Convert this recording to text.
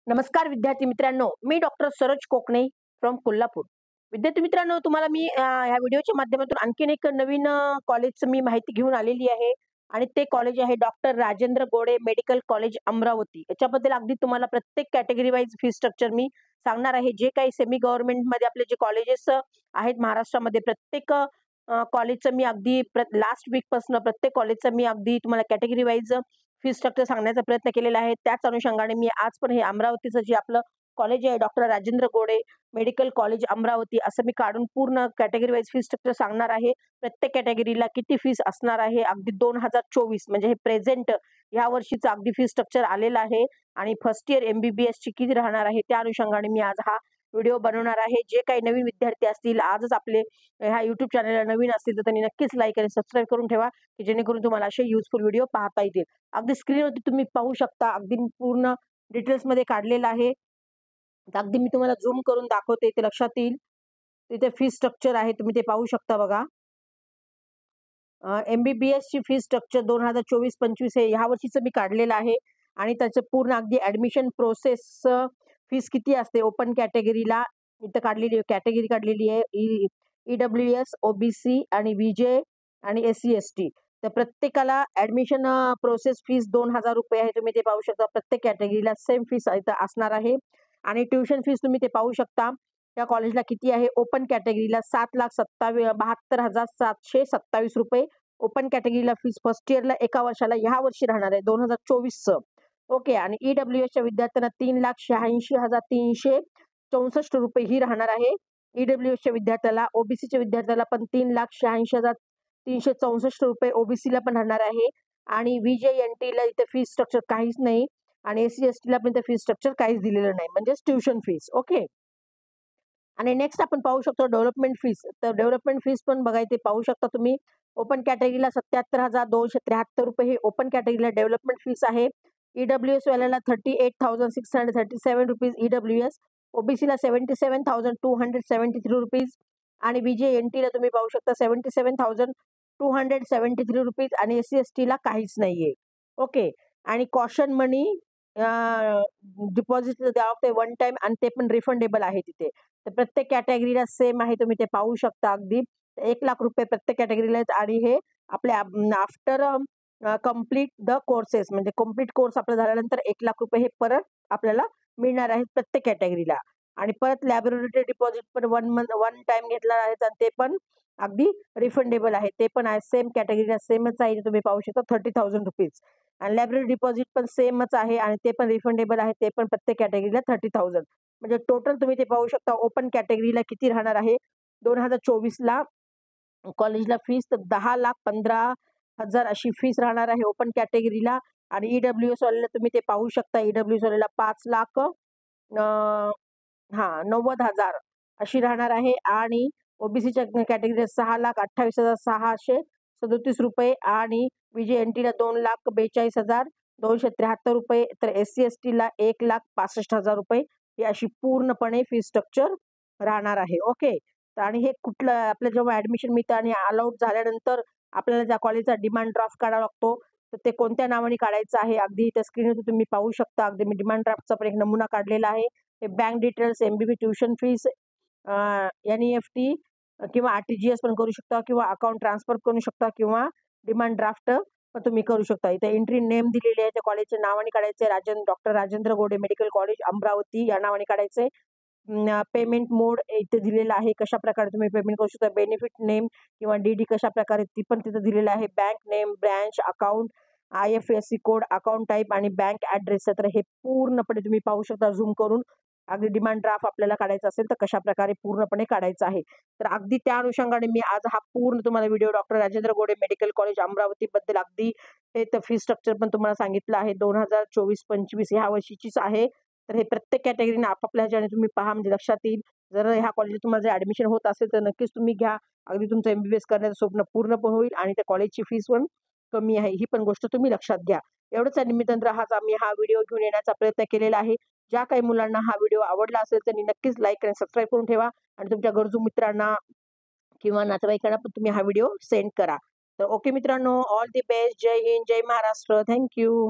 नमस्कार विद्यार्थी मित्रांनो, मी डॉक्टर सरोज कोकणे फ्रॉम कोल्हापूर. विद्यार्थी मित्रांनो, तुम्हाला मी ह्या व्हिडिओच्या माध्यमातून आणखीन एक नवीन कॉलेजचं मी माहिती घेऊन आलेली आहे आणि ते कॉलेज आहे doctor Rajendra Gode medical college Amravati. याच्याबद्दल अगदी तुम्हाला प्रत्येक कॅटेगरी वाईज फी स्ट्रक्चर मी सांगणार आहे. जे काही सेमी गव्हर्नमेंटमध्ये आपले जे कॉलेजेस आहेत महाराष्ट्रामध्ये प्रत्येक कॉलेजचं मी अगदी लास्ट वीकपासून प्रत्येक कॉलेजचं मी अगदी तुम्हाला कॅटेगरी वाईज फी स्ट्रक्चर सांगण्याचा प्रयत्न केलेला आहे. त्याच अनुषंगाने मी आज पण हे अमरावतीचं जे आपलं कॉलेज आहे doctor Rajendra Gode medical college Amravati असं मी काढून पूर्ण कॅटेगरी वाईज फी स्ट्रक्चर सांगणार आहे. प्रत्येक कॅटेगरीला किती फीस असणार आहे अगदी 2024 म्हणजे हे प्रेझेंट या वर्षीचं अगदी फी स्ट्रक्चर आलेलं आहे आणि फर्स्ट इयर MBBS ची किती राहणार आहे त्या अनुषंगाने मी आज हा व्हिडिओ बनवणार आहे. जे काही नवीन विद्यार्थी असतील आजच आपले ह्या YouTube चॅनलला नवीन असतील तर त्यांनी नक्कीच लाईक आणि सबस्क्राईब करून ठेवा की जेणेकरून तुम्हाला असे युजफुल व्हिडिओ पाहता येतील. अगदी स्क्रीनवरती तुम्ही पाहू शकता अगदी पूर्ण डिटेल्समध्ये काढलेलं आहे. तर अगदी मी तुम्हाला झूम करून दाखवते ते लक्षात येईल. तिथे फी स्ट्रक्चर आहे तुम्ही ते पाहू शकता बघा. MBBS ची फी स्ट्रक्चर 2024-25 हे ह्या वर्षीचं मी काढलेलं आहे आणि त्याचं पूर्ण अगदी ॲडमिशन प्रोसेस फीस किती असते ओपन कॅटेगरीला इथं काढलेली कॅटेगरी काढलेली आहे. EWS, OBC आणि VJ आणि SC ST. तर प्रत्येकाला ॲडमिशन प्रोसेस फीस ₹2000 आहे. तुम्ही ते पाहू शकता. प्रत्येक कॅटेगरीला सेम फीस इथं असणार आहे आणि ट्युशन फीस तुम्ही ते पाहू शकता. त्या कॉलेजला किती आहे ओपन कॅटेगरीला ₹7,72,727 ओपन कॅटेगरीला फीस फर्स्ट इयरला एका वर्षाला ह्या वर्षी राहणार आहे 2024चं. ओके आणि EWSच्या विद्यार्थ्यांना ₹3,86,364 ही राहणार आहे. EWSच्या विद्यार्थ्याला OBCच्या विद्यार्थ्याला पण ₹3,86,364 OBCला पण राहणार आहे आणि VJNTला इथे फी स्ट्रक्चर काहीच नाही आणि SC STला पण इथे फी स्ट्रक्चर काहीच दिलेलं नाही म्हणजेच ट्युशन फीस. ओके आणि नेक्स्ट आपण पाहू शकतो डेव्हलपमेंट फीस. तर डेव्हलपमेंट फीस पण बघा इथे पाहू शकता तुम्ही. ओपन कॅटेगरीला ₹77,273 हे ओपन कॅटेगरीला डेव्हलपमेंट फीस आहे. EWS वाल्याला ₹38,637 EWS, OBCला ₹77,273 आणि VJNTला तुम्ही पाहू शकता ₹77,273 आणि SC STला काहीच नाहीये. ओके आणि कॉशन मनी डिपॉझिट द्यावं लागते वन टाइम आणि ते पण रिफंडेबल आहे तिथे. तर प्रत्येक कॅटेगरीला सेम आहे तुम्ही ते पाहू शकता अगदी. ₹1,00,000 प्रत्येक कॅटेगरीला आहेत आणि हे आपल्या आफ्टर कंप्लीट द कोर्सेस म्हणजे कंप्लीट कोर्स आपला झाल्यानंतर ₹1,00,000 हे परत आपल्याला मिळणार आहेत प्रत्येक कॅटेगरीला आणि परत लॅबोरेटरी डिपॉझिट पण वन टाइम घेतला आहे आणि ते पण अगदी रिफंडेबल आहे. ते पण आहे सेम कॅटेगरीला सेमच आहे तुम्ही पाहू शकता ₹30,000 आणि लायब्ररी डिपॉझिट पण सेमच आहे आणि ते पण रिफंडेबल आहे. ते पण प्रत्येक कॅटेगरीला 30,000 म्हणजे टोटल तुम्ही ते पाहू शकता ओपन कॅटेगरीला किती राहणार आहे 2024ला कॉलेजला फीस तर 10,15,000 अशी फीस राहणार आहे ओपन कॅटेगरीला आणि EWS वाल्याला तुम्ही ते पाहू शकता. EWS वाल्याला 5,90,000 अशी राहणार आहे आणि OBCच्या कॅटेगरीला ₹6,28,637 आणि VJNTला ₹2,42,273 तर SC STला ₹1,65,000 ही अशी पूर्णपणे फी स्ट्रक्चर राहणार आहे. ओके आणि हे कुठलं आपलं जेव्हा ऍडमिशन मिळतं आणि अलाउड झाल्यानंतर आपल्याला त्या कॉलेजचा डिमांड ड्राफ्ट काढावा लागतो. तर ते कोणत्या नावाने काढायचं आहे अगदी त्या स्क्रीनवर तुम्ही पाहू शकता. अगदी मी डिमांड ड्राफ्टचा पण एक नमुना काढलेला आहे. हे bank details MBB tuition fees NEFT किंवा RTGS पण करू शकता किंवा अकाउंट ट्रान्सफर करू शकता किंवा डिमांड ड्राफ्ट पण तुम्ही करू शकता. इथे एंट्री नेम दिलेली आहे त्या कॉलेजच्या नावाने काढायचे doctor Rajendra Gode medical college Amravati या नावाने काढायचे. पेमेंट मोड इथे दिलेला आहे कशा प्रकारे तुम्ही पेमेंट करू शकता. बेनिफिट नेम किंवा DD कशा प्रकारे ती पण तिथे दिलेलं आहे. Bank name branch account IFSC code account type आणि बँक ऍड्रेस तर हे पूर्णपणे तुम्ही पाहू शकता झूम करून. अगदी डिमांड ड्राफ्ट आपल्याला काढायचा असेल तर कशा प्रकारे पूर्णपणे काढायचं आहे. तर अगदी त्या अनुषंगाने मी आज हा पूर्ण तुम्हाला video doctor Rajendra Gode medical college Amravati बद्दल अगदी हे फी स्ट्रक्चर पण तुम्हाला सांगितलं आहे 2024-25 ह्या वर्षीचीच आहे. तर हे प्रत्येक कॅटेगरीने आपापल्या ह्याच्याने तुम्ही पहा म्हणजे लक्षात येईल. जर ह्या कॉलेजला तुम्हाला जर ऍडमिशन होत असेल तर नक्कीच तुम्ही घ्या. अगदी तुमचं MBBS करण्याचं स्वप्न पूर्ण पण होईल आणि त्या कॉलेजची फीस पण कमी आहे ही पण गोष्ट तुम्ही लक्षात घ्या. एवढंच निमित्तानं आम्ही हा व्हिडिओ घेऊन येण्याचा प्रयत्न केलेला आहे. ज्या काही मुलांना हा व्हिडिओ आवडला असेल त्यांनी नक्कीच लाईक आणि सबस्क्राईब करून ठेवा आणि तुमच्या गरजू मित्रांना किंवा नातेवाईकांना पण तुम्ही हा व्हिडिओ सेंड करा. तर ओके मित्रांनो ऑल दी बेस्ट. जय हिंद जय महाराष्ट्र. थँक्यू.